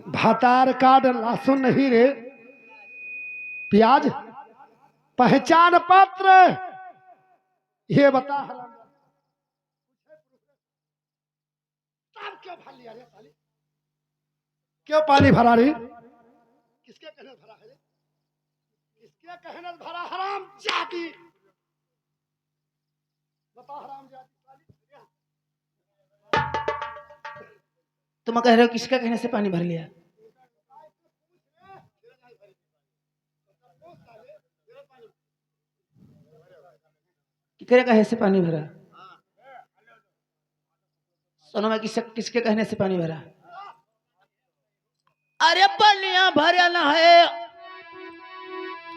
भातार कार्ड लहसुन नहीं रे, प्याज पहचान पत्र ये बता। क्यों भर लिया रे साली? क्यों पानी भरा रे? किसके कहने भरा है? किसके कहने भरा? हराम जाती बता, हराम जाती साली। तुम कह रहे हो किसका कहने से पानी भर लिया? तेरे कहने से पानी भरा? सुनो, मैं किसके कहने से पानी भरा? अरे पनिया भरल है,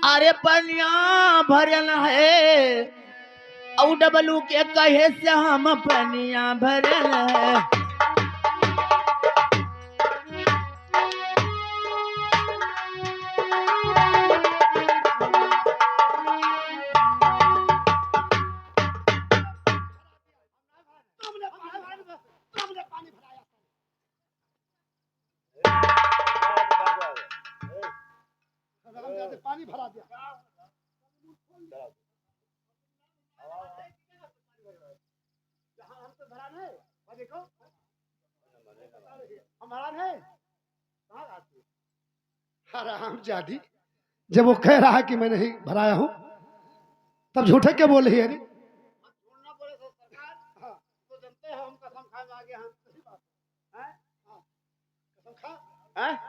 अरे पनिया भरल है, और डबलू के कहे से हम पनिया भरल है। पानी भरा दिया। हमसे भरा नहीं, देखो हमारा नहीं। हराम जादी, जब वो कह रहा है कि मैं नहीं भराया हूं, तब झूठे क्या बोल रही है? झूठ ना बोले तो सरकार। हाँ, तो जानते हो हम कसम खाए आगे हम सही बात है। कसम खा,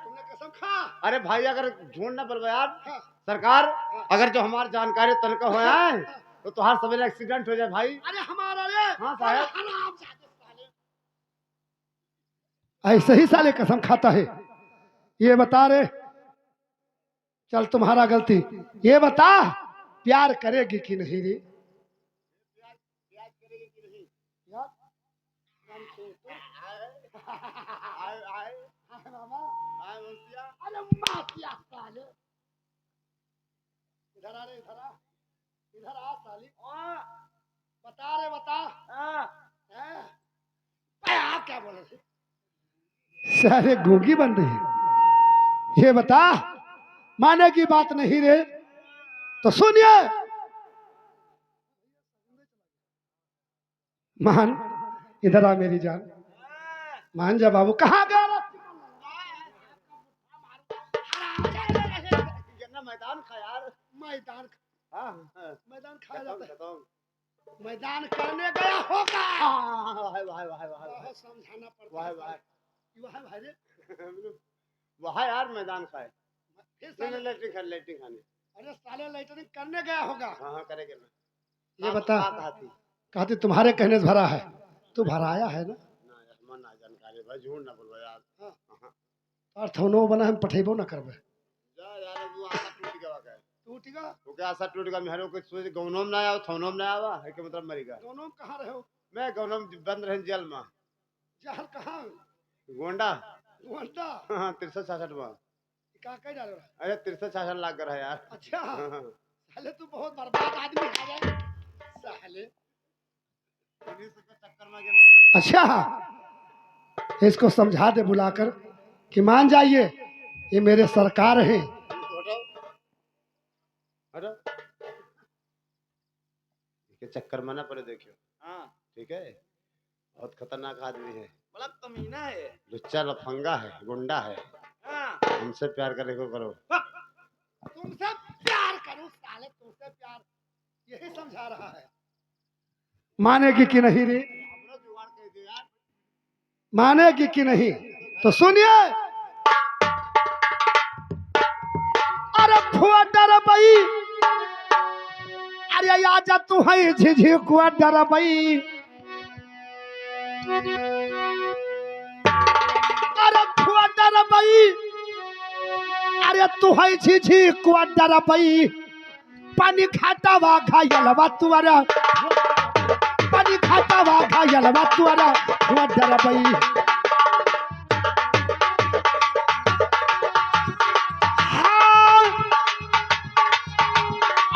तुमने कसम खा। अरे भाई अगर झूठ ना बोलो यार। हाँ। सरकार, अगर जो हमारी जानकारी तनका हो है तो तुम्हारा सवेरे एक्सीडेंट हो जाए भाई। अरे हमारा रे। हाँ साहब, ऐसे ही साले कसम खाता है। ये बता रे, चल तुम्हारा गलती, ये बता प्यार करेगी कि नहीं रे? प्यार करेगी कि नहीं? इधर आ रे, इधर आ, इधर आ साली। बता रे, बता। आप क्या बोले थे? सारे गूंगी बन रही है। ये बता, माने की बात नहीं रे तो सुनिए। मान, इधर आ मेरी जान, मान जा बाबू। कहाँ गया? मैदान खा यार, मैदान मैदान खा जाता है। मैदान करने गया होगा। समझाना पड़ता है भाई रे। वहाँ यार मैदान खाए, लेटरिंग खाने। अरे साले लेटरिंग करने गया होगा। हाँ करेंगे ना। ये बता, कहते तुम्हारे कहने से भरा है, तू भराया है ना? ना जानकारी भाई, झूठ ना बोलो यार। और थोनो बना हम पठेबो ना करबे। जा यार, वो आशा टूट गया का। टूट गया? वो क्या आशा टूट गया? मेरे को सोच गौनों में ना आया, थोनो में ना आवा है के मतलब मर गया। गौनों में कहां रहे हो? मैं गौनों में बंद रहे जेल में। जेल कहां? गोंडा। गोंडा? हां 6366 में। का कह डाल रहा? अरे 6366 लाख कर है यार। अच्छा साले तू बहुत बर्बाद आदमी है यार साले। पुलिस के चक्कर में गया। अच्छा, इसको समझा दे बुलाकर कि मान जाइए, ये मेरे सरकार हैं। हटो, के चक्कर में ना पड़े, देखियो। हाँ ठीक है, बहुत खतरनाक आदमी है, बड़ा कमीना है, लुच्चा लफंगा है, गुंडा है। हाँ। हमसे प्यार करने को करो। तुमसे प्यार करूं साले, तुमसे प्यार, यही समझा रहा है। मानेगी कि नहीं रे? मानेगी कि नहीं तो सुनिए। अरे फुआ डरबई, अरे आजा तू है झिझी कुआ डरबई। अरे फुआ डरबई, अरे तू है झिझी कुआ डरबई। पानी खाता वा घायलवा तुअरा, पानी खाता वा घायलवा तुअरा कुआ डरबई।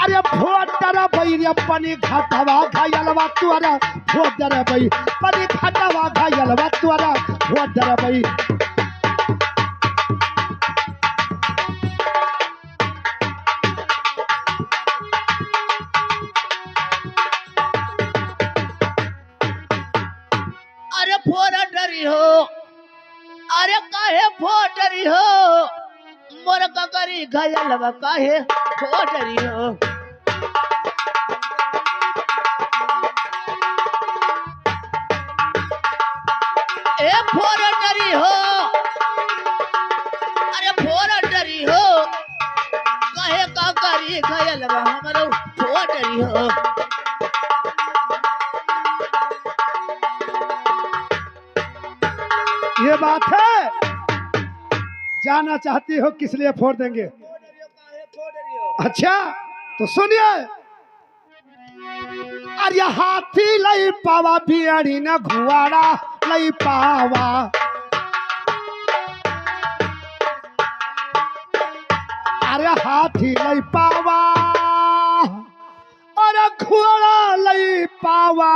अरे भोट दर भई रे पानी घाटवा घायलवा तुअरा हो दर भई पानी घाटवा घायलवा तुअरा हो दर भई अरे फोर डरी हो, अरे काहे फोटरी हो, मोर ककरी घायलवा काहे फोटरी हो। ए फोर डरी हो, अरे फोर डरी हो, काहे ककरी घायलवा हमरो फोटरी हो। ये बात है, जाना चाहती हो किस लिए फोड़ देंगे? अच्छा तो सुनिए, अरे हाथी लई पावा बियड़ी न घुआड़ा लई पावा, अरे हाथी लई पावा अरे घुआड़ा लई पावा,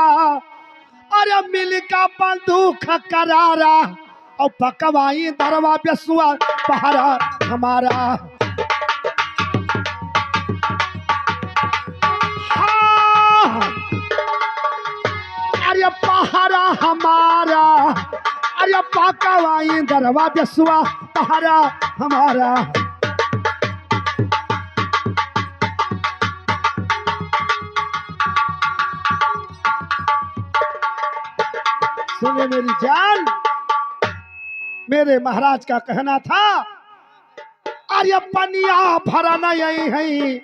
अरे मिल का बंदूक करारा और पकवाई दरवा बेसुआ पहाड़ा हमारा। हाँ, अरे पहाड़ा हमारा, अरे पकवाई दरवा बेसुआ पहाड़ा हमारा। सुने मेरी जान, मेरे महाराज का कहना था, अरे पनिया भरा नहीं है,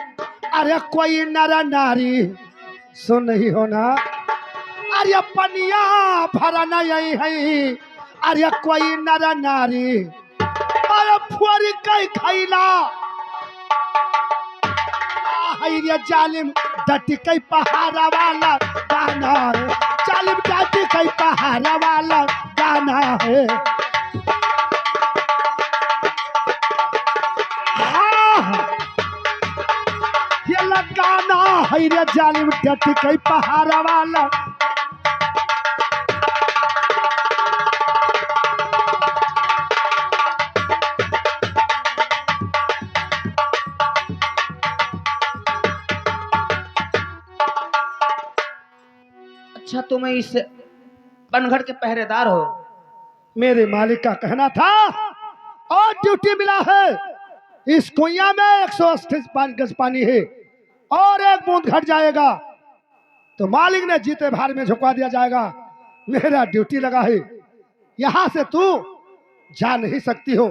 अरे कोई नर नारी सुन नहीं हो ना, अरे पनिया भरा नहीं है, अरे कोई नर नारी, अरे फुअर कई खैला ये जालिम डटी कई पहाड़ा वाला गाना है, जालिम डटी कई पहाड़ा वाला गाना है। ये लगाना है रे जालिम डटी कई पहाड़ा वाला। अच्छा तुम इस बनगढ़ के पहरेदार हो? मेरे मालिक का कहना था, और ड्यूटी मिला है, इस कुइया में 180 गज पानी है और एक बूंद घट जाएगा तो मालिक ने जीते भार में झुकवा दिया जाएगा। मेरा ड्यूटी लगा है, यहाँ से तू जा नहीं सकती हो,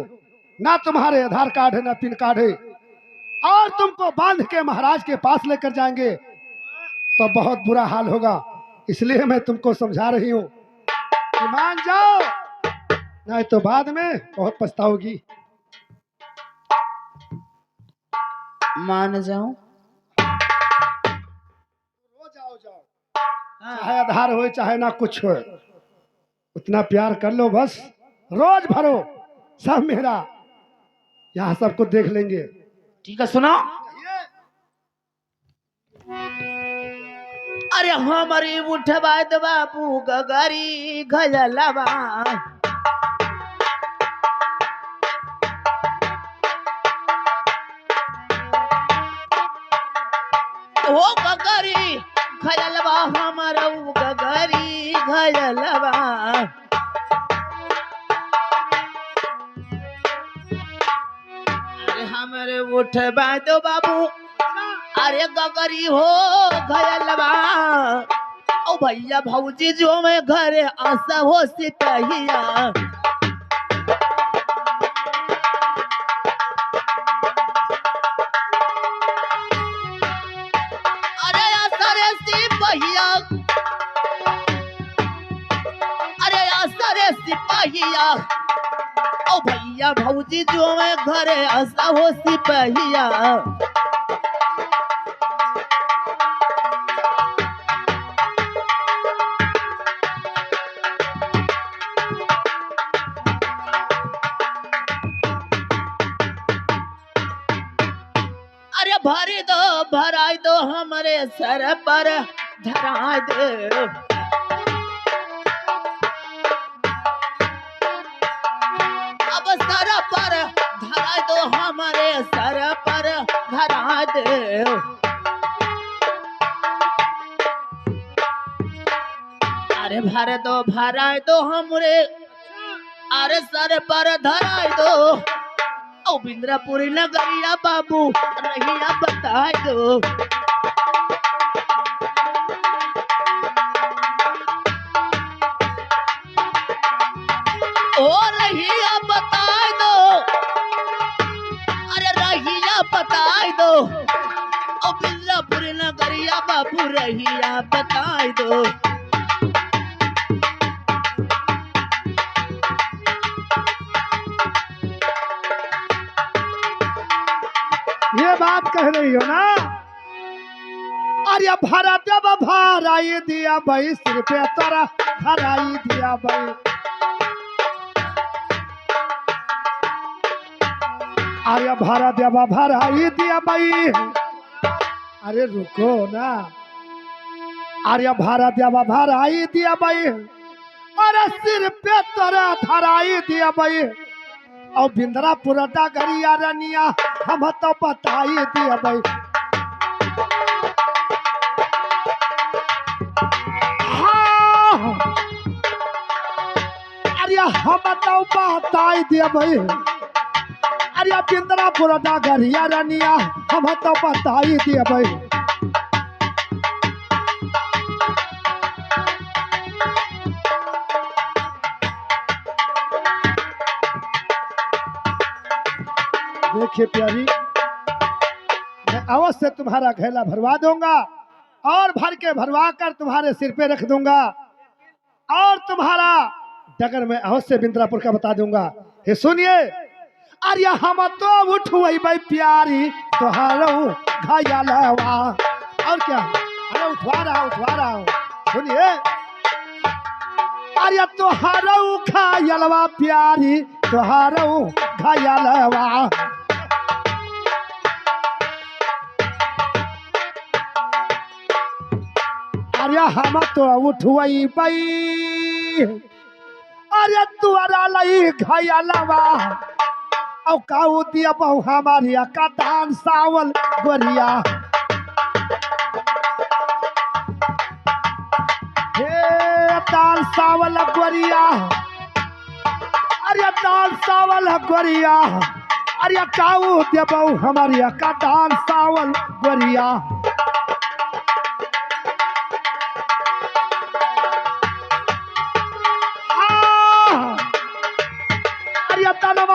ना तुम्हारे आधार कार्ड है ना पिन कार्ड है, और तुमको बांध के महाराज के पास लेकर जाएंगे तो बहुत बुरा हाल होगा। इसलिए मैं तुमको समझा रही हूँ कि मान जाओ, नहीं तो बाद में बहुत पछताओगी। मान जाऊं? जाओ जाओ, चाहे आधार हो चाहे ना कुछ हो, उतना प्यार कर लो बस, रोज भरो, सब मेरा, यहाँ सब कुछ देख लेंगे। ठीक है सुनो, अरे हमारी उठवा दे बाबू गगरी घयलवा, ओ गगरी घयलवा हमारा गगरी घयलवा। अरे हमारे उठवा दो बाबू, अरे गगरी हो घयलवा, ओ भैया भौजी जो मैं घरे आशा हो सिपहिया। अरे आशा रे सिपहिया, अरे आशा रे सिपहिया, ओ भैया भौजी जो मैं घरे आशा हो सिपहिया। भरी दो भराई दो हमारे सर पर धरा दो। अब सर पर धरा दो, हमारे सर पर धरा दो। अरे भर दो हमरे, अरे सर पर धरा दो। ओ बिंद्रापुरी नगरिया बाबू रहिया बता दो। ओ रहिया बता दो, अरे रहिया बता दो। ओ बिंद्रापुरी नगरिया बाबू रहिया बता दो। ये बात कह रही हो ना? अरे भरा जब भराई दिया भाई, सिर पे तोरा भराई दिया भाई। अरे भरा जब भराई दिया भाई, अरे रुको ना। अरे भरा जब भराई दिया भाई, अरे सिर पे तोरा धराई दिया भाई। और बिंद्रापुर डगरिया रनिया हम तो बताई दिया भाई। हाँ, अरे हम तो बताई दिया भाई। अरे बिंद्रापुर डगरिया रनिया हम तो बताई दिया भाई। देखिए प्यारी, मैं अवश्य तुम्हारा घेला भरवा दूंगा और भर के भरवा कर तुम्हारे सिर पे रख दूंगा और तुम्हारा डगर में अवश्य बिंद्रापुर का बता दूंगा। ये सुनिए, अरे हम तो उठवई भाई प्यारी तुम्हारा घायलवा। और क्या, अरे उठवा रहा हूँ। सुनिए, अरे तुम्हारा घायलवा प्यारी तुम्हारा घायलवा। अरे हम तो उठवई बई, अरे तुअरा लई घायलवा। औ काऊ दिया बहु हमारी का दान सावल गोरिया। हे दान सावल गोरिया, अरे दान सावल गोरिया। अरे काऊ दिया बहु हमारी का दान सावल गोरिया।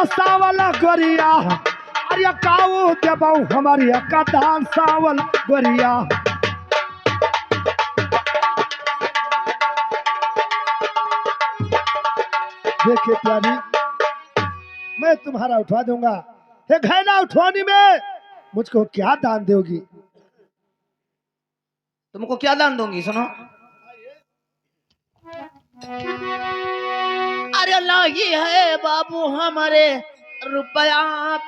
सावल गोरिया, अरे काऊ देबऊ हमारी का दान सावल गोरिया। देखिए प्यारी, मैं तुम्हारा उठवा दूंगा। ये घैला उठवाने में मुझको क्या दान दोगी? तुमको क्या दान दूंगी? सुनो, अरे लागी है बाबू हमारे रुपया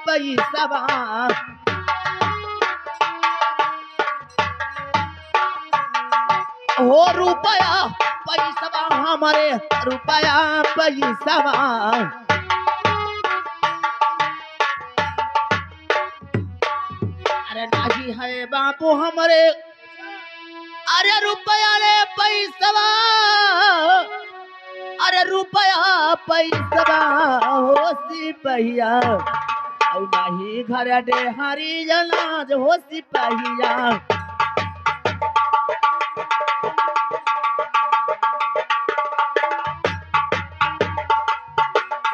पैसा। हो रुपया पैसा हमारे, रुपया पैसा। अरे लागी है बाबू हमारे, अरे रुपया रे पैसा। अरे रुपया पैसा हो सिपहिया, और नहीं घर डेहारी जनाज हो सिपहिया।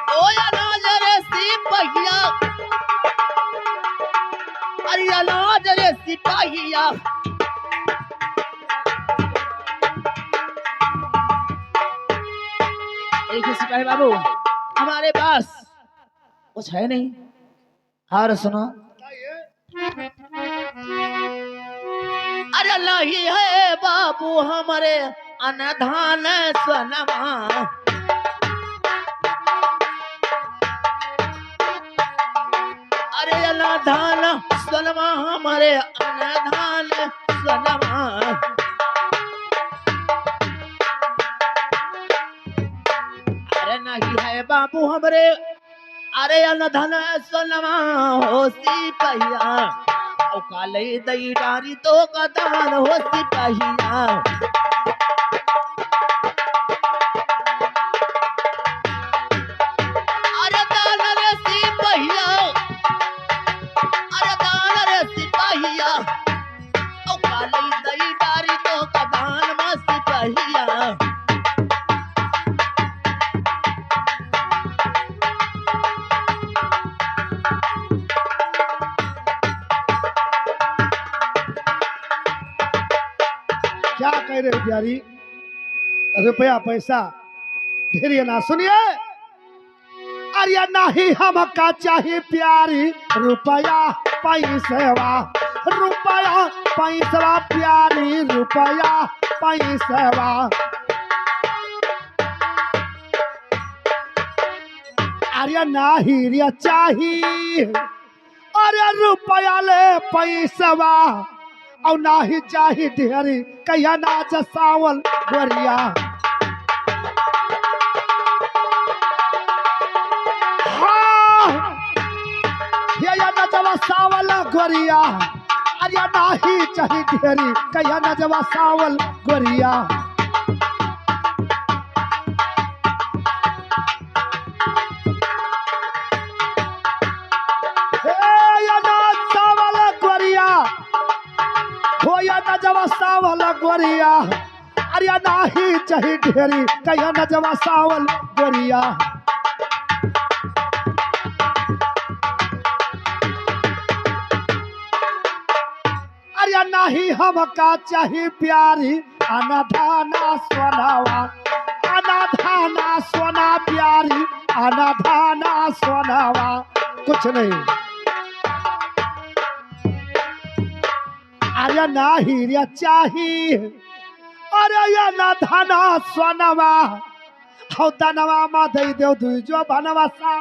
ओ अनाज रे सिपहिया, अरे अनाज रे सिपहिया। देखिए सिपाही बाबू, हमारे पास कुछ है नहीं। और सुनो, अरे नहीं है बाबू हमारे अनधान सोनमा। अरे अनधान सोनमा हमारे अनधान सोनवा। अरे नहीं है बाबू हमरे, अरे अन धन सोनवा हो सिपहिया, औ काले दई डारी तो का दान हो सिपहिया। अरे दान रे सिपहिया, अरे दान रे सिपहिया, औ काले दई डारी तो का दान मा सिपहिया। क्या कह रहे हो प्यारी? रुपया पैसा ढेर ना सुनिए। अरे नहीं हमका चाहिए प्यारी रुपया पैसेवा, रुपया पैसेवा प्यारी रुपया पैसेवा। अरे नहीं रे चाहिए, अरे रुपया ले पैसेवा, और नाही चाही ढेरी कहिया नाच सावल गोरिया। हाँ ये नजवा सावल गोरिया, अरे नाही चाही ढेरी कहिया नजवा सावल गोरिया। नजवा सावल गोरिया, अरे नाही चाही ढेरी कहिया नजवा सावल गोरिया। अरे नाही हमका चाही प्यारी अनाधाना सोनावा, अनाधाना सोना प्यारी अनाधाना सोनावा। कुछ नहीं। अरे नाही रे चाहिए, अरे ये ना धना सोनवा, हौ तनवा मा दई देव दुई जो बनवा सा।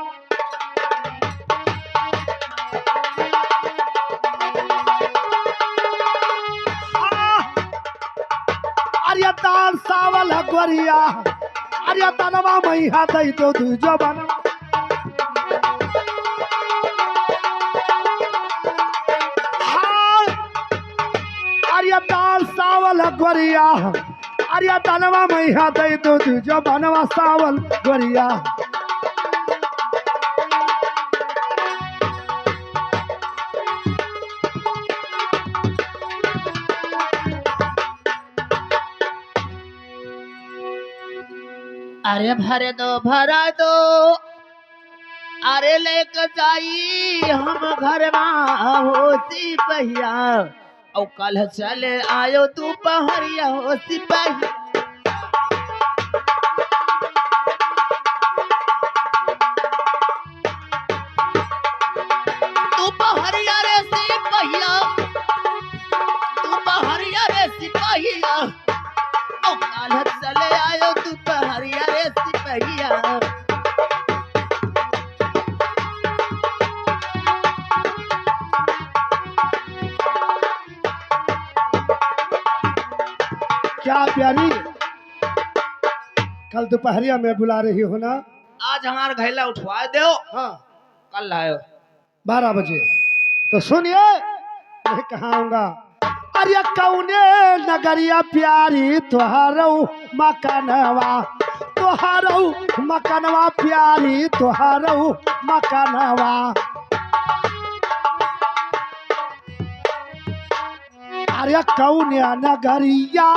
अरे दान सावल गोरिया, अरे तनवा मैया दई देव दुई जो बनवा। अरे दाल सावल गोरिया, अरे तनवा मैया दई दो जो बनवा सावल गोरिया। अरे भर दो भरा दो, अरे लेकर जाई हम घर में हो सिपहिया, औ कल चले आयो तू पहरिया हो सिपहिया। तू पहरिया रे सिपहिया, तू पहरिया रे सिपहिया, औ कल चले आयो तू पहरिया रे सिपहिया। क्या प्यारी, कल दोपहरिया में बुला रही हो ना? आज हमारा घैला उठवा दो। हाँ कल आयो 12 बजे। तो सुनिए मैं कहाऊंगा। अरे कौने नगरिया प्यारी तुहारो मकनवा, तुहारो मकनवा प्यारी तुहारो मकनवा। अरे कौने नगरिया,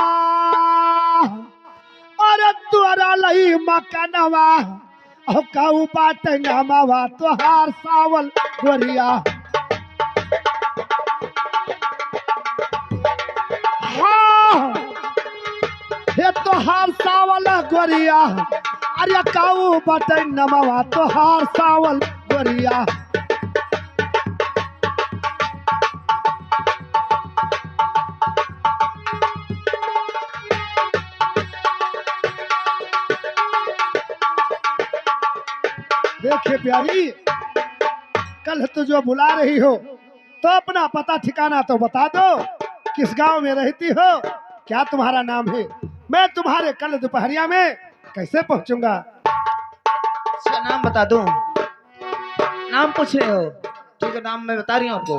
अरे तुहरा लई मकनवा, औ काऊ बाट नमवा तुहार सावल गोरिया। हे तोहार सावल गोरिया, अरे काऊ बटन नमवा तोहार सावल गोरिया। देखिए प्यारी, कल तो जो बुला रही हो तो अपना पता ठिकाना तो बता दो। किस गांव में रहती हो, क्या तुम्हारा नाम है? मैं तुम्हारे कल दोपहरिया में कैसे पहुंचूंगा? अच्छा नाम बता दूं? नाम पूछ रहे हो? ठीक है, नाम मैं बता रही हूँ आपको।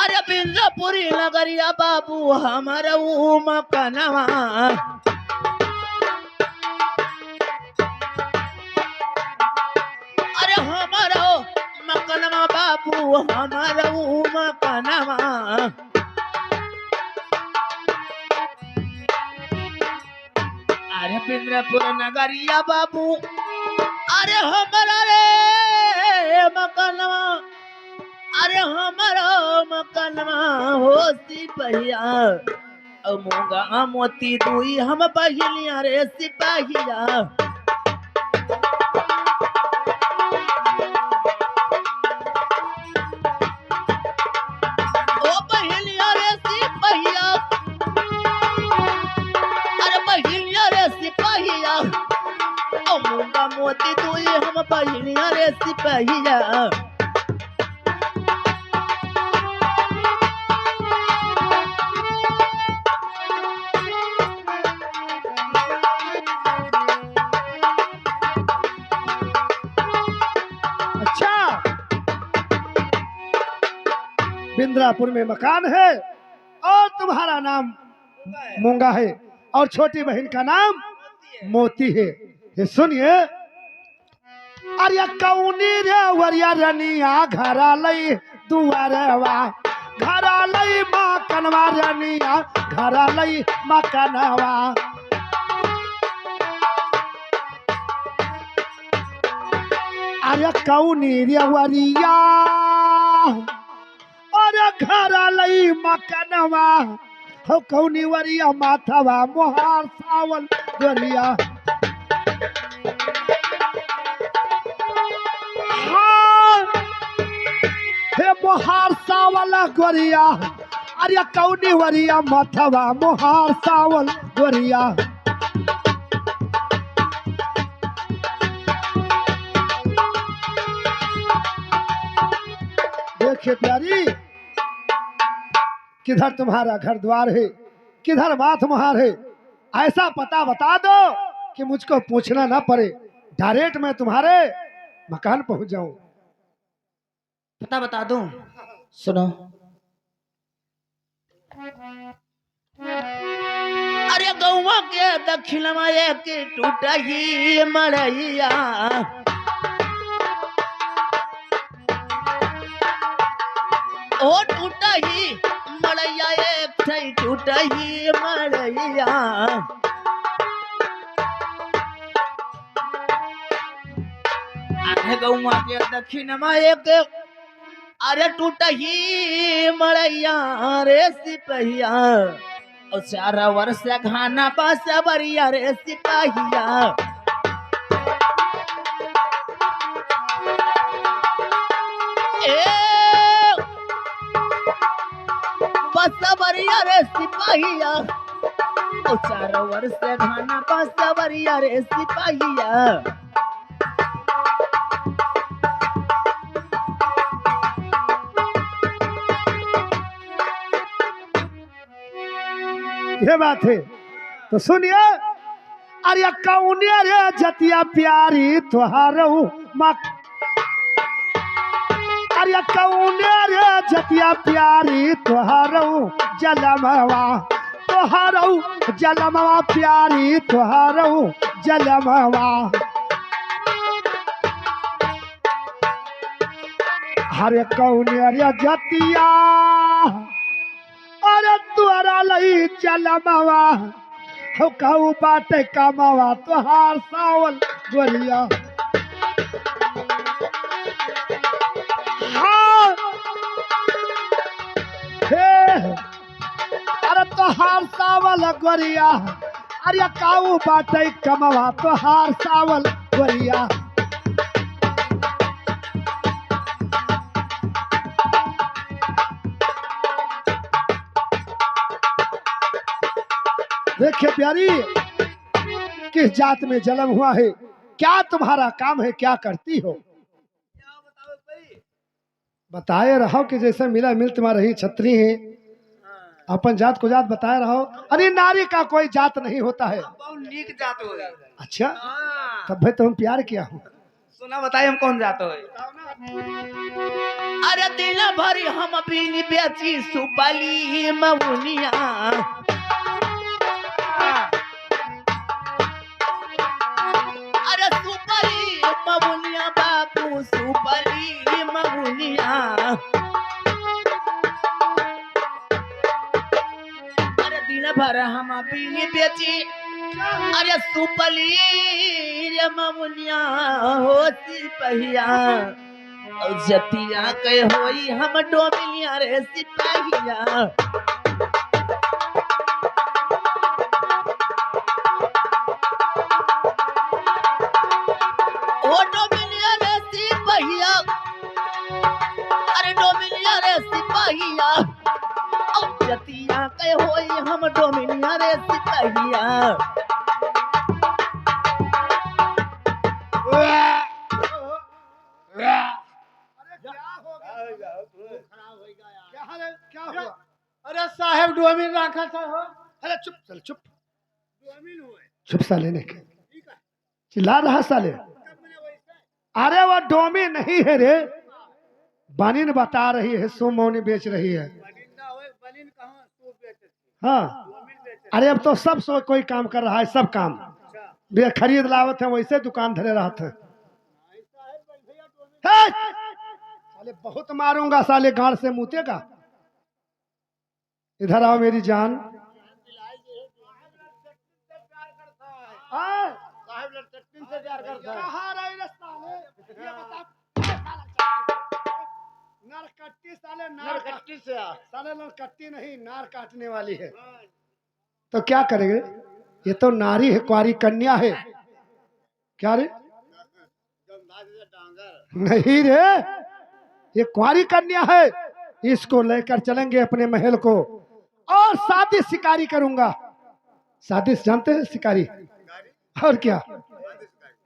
अरे बिंद्रापुरी नगरिया बाबू हमारा मकनवा। अरे हमारा मकनवा बाबू हमारा मकनवा। अरे बिंद्रापुर नगरिया बाबू, अरे हमारा रे मकनवा। अरे हमारा मकनवा हो सिपहिया, मूंगा मोती दुई हम बहिलिया रे सिपहिया। ओ बहिलिया रे सिपहिया, अरे बहिलिया रे सिपहिया, ओ मूंगा मोती दुई हम बहिलिया रे सिपहिया। बिंद्रापुर में मकान है और तुम्हारा नाम मूंगा है और छोटी बहन का नाम मोती है। ये सुनिए, अरे कौनी रे वरिया रनिया घरा लई दुआरवा, घरा लई माँ कनवा रनिया घरा लई माँ कनवा। अरे कौनी रे वरिया अरे घरा लई मकनवा, हो कौनी वरिया माथवा मोहार सावल गोरिया। हाँ हे मोहार सावल गोरिया, अरे कौनी वरिया माथवा मोहार सावल गोरिया। देखिए प्यारी, किधर तुम्हारा घर द्वार है, किधर माथ मुहार है, ऐसा पता बता दो कि मुझको पूछना ना पड़े, डायरेक्ट मैं तुम्हारे मकान पहुंच जाऊं। पता बता दूं? सुनो। अरे गौवा के दक्षिण में एक टूटा ही मड़ैया, ओ टूटा ही मड़ैया एक ठई टूटा ही मड़ैया। अरे गौवा के दक्षिण में एक अरे टूटा ही मड़ैया रे सिपहिया, और 4 वर्ष घाना पास बरिया रे सिपहिया। बस बरिया रे सिपहिया, और 4 वर्ष घाना पास बरिया रे सिपहिया। ये बात है तो सुनिए, अरे कौनिया रे जतिया प्यारी तुहारू माँ, अरे कौनिया रे जतिया प्यारी तुहारू जलमवा, तुहारू जलमवा प्यारी तुहारू जलमवा। अरे कौनिया रे जतिया अरे तुअरा लई जलमवा, हो कहू बाटे कमावा तुहार सावल गोरिया। हाँ हे अरे तुहार सावल गोरिया, अरे कहू बाटे कमावा तुहार सावल गोरिया। देखिए प्यारी, किस जात में जन्म हुआ है, क्या तुम्हारा काम है, क्या करती हो? बताए रहो कि जैसे मिला मिल तुम्हारा ही छत्री है, अपन जात को जात बताया रहो। अरे नारी का कोई जात नहीं होता है। बहुत नीक जात हो। अच्छा हाँ। तब भाई तुम प्यार किया हूँ। सुना बताइए हम कौन जात हो। अरे दिन भरी हम बीनी बेची सुपली ममुनिया। अरे सुपली ममुनिया बाबू सुपली ममुनिया। अरे दिन भर हम बीनी बेची अरे सुपली रे ममुनिया होती पहिया। और जतिया के होई हम डोमिनिया रे सिपाहिया। ओ डोमिनिया रे सिपाहिया। अरे डोमिनिया रे सिपाहिया। और जतिया के होई हम डोमिनिया रे सिपाहिया। क्या हुआ? अरे साहेब डोमिन रखा था हो। अरे चुप चल चुप। चुप साले ने चिल्ला रहा साले। अरे वो डोमी नहीं है रे, बनिन बता रही है, सोमोनी बेच रही है। हाँ अरे अब तो सब सो कोई काम कर रहा है, सब काम वे खरीद लावत है, वैसे दुकान धरे रहते हैं। साले बहुत मारूंगा साले, गाड़ से मुतेगा। इधर आओ मेरी जान। साहब लड़कटिन से प्यार करता है। कहाँ रही रे साले? ये बता। नरकट्टी साले, लड़कट्टी से आ। साले नरकट्टी नहीं, नार काटने वाली है। तो क्या करेंगे? ये तो नारी है, कुंवारी कन्या है। क्या रे? नहीं रे, ये कुंवारी कन्या है। इसको लेकर चलेंगे अपने महल को और शादी शिकारी करूंगा। शादी जानते हैं शिकारी? और क्या?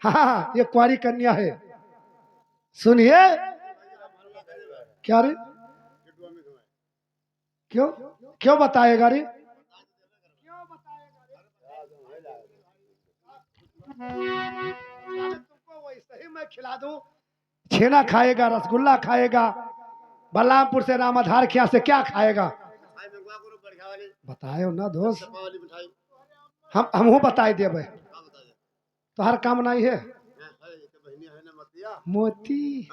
हाँ ये कुंवारी कन्या है। सुनिए। क्या रे? क्यों क्यों बताएगा रे? तुमको वैसे ही मैं खिला दूं। छेना खाएगा, रसगुल्ला खाएगा, बलरामपुर से रामाधार खिया से क्या खाएगा? बताए ना दोस्त, हम बताए दे भाई। तो हर काम नहीं है मोती।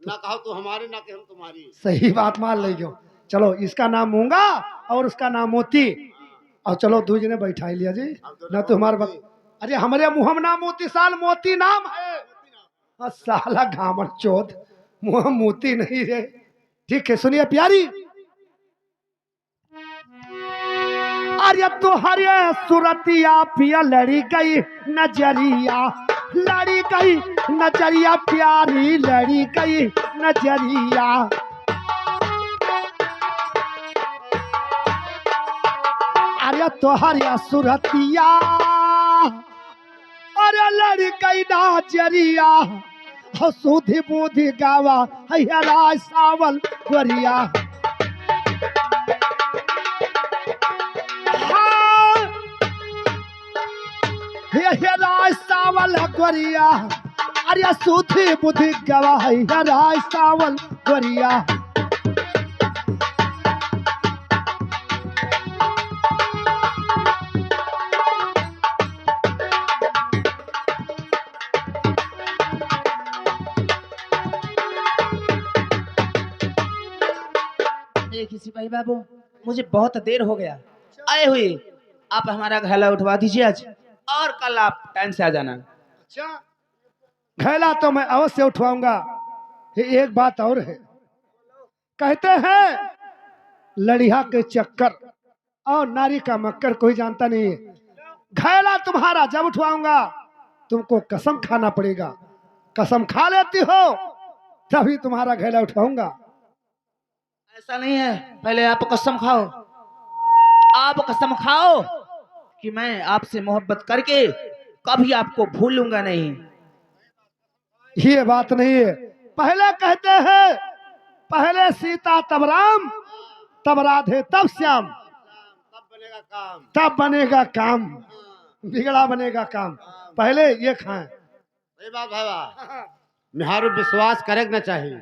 ना कहो तो हमारे, ना कि हम तुम्हारी। सही बात मान ले जो। चलो इसका नाम मूंगा और उसका नाम मोती। और चलो दूज ने बैठा लिया जी ना तो हमारे अरे हमारे मुँह में नाम मोती साल मोती नाम है। साला घामर चौथ मुँह मोती नहीं है। ठीक है सुनिए प्यारी। अरे तो हरे सुरतिया पिया लड़ी गई नजरिया, लड़ी गई नजरिया प्यारी लड़ी गई नजरिया। अरे तो हरे सुरतिया अरे लड़ी गई नजरिया। सुधी बुद्धि गावा हरा सावल गोरिया। राज सावल गोरिया। अरे सुधी बुद्धि गवाही राज सावल गोरिया। देखिए सिपाही बाबू, मुझे बहुत देर हो गया आए हुए। आप हमारा घैला उठवा दीजिए आज, और कल आप टाइम से आ जाना। अच्छा घैला तो मैं अवश्य उठवाऊंगा। एक बात और है, कहते हैं लड़िया के चक्कर और नारी का मक्कर कोई जानता नहीं है। घैला तुम्हारा जब उठवाऊंगा तुमको कसम खाना पड़ेगा। कसम खा लेती हो तभी तुम्हारा घैला उठवाऊंगा। ऐसा नहीं है, पहले आप कसम खाओ। आप कसम खाओ कि मैं आपसे मोहब्बत करके कभी आपको भूलूंगा नहीं। ये बात नहीं है। पहले कहते हैं पहले सीता तब राम तब राधे तब श्याम, तब बनेगा काम। तब बनेगा काम, बिगड़ा बनेगा काम। पहले ये खाएं। सही बात भाई, मेहारू विश्वास करे ना चाहिए।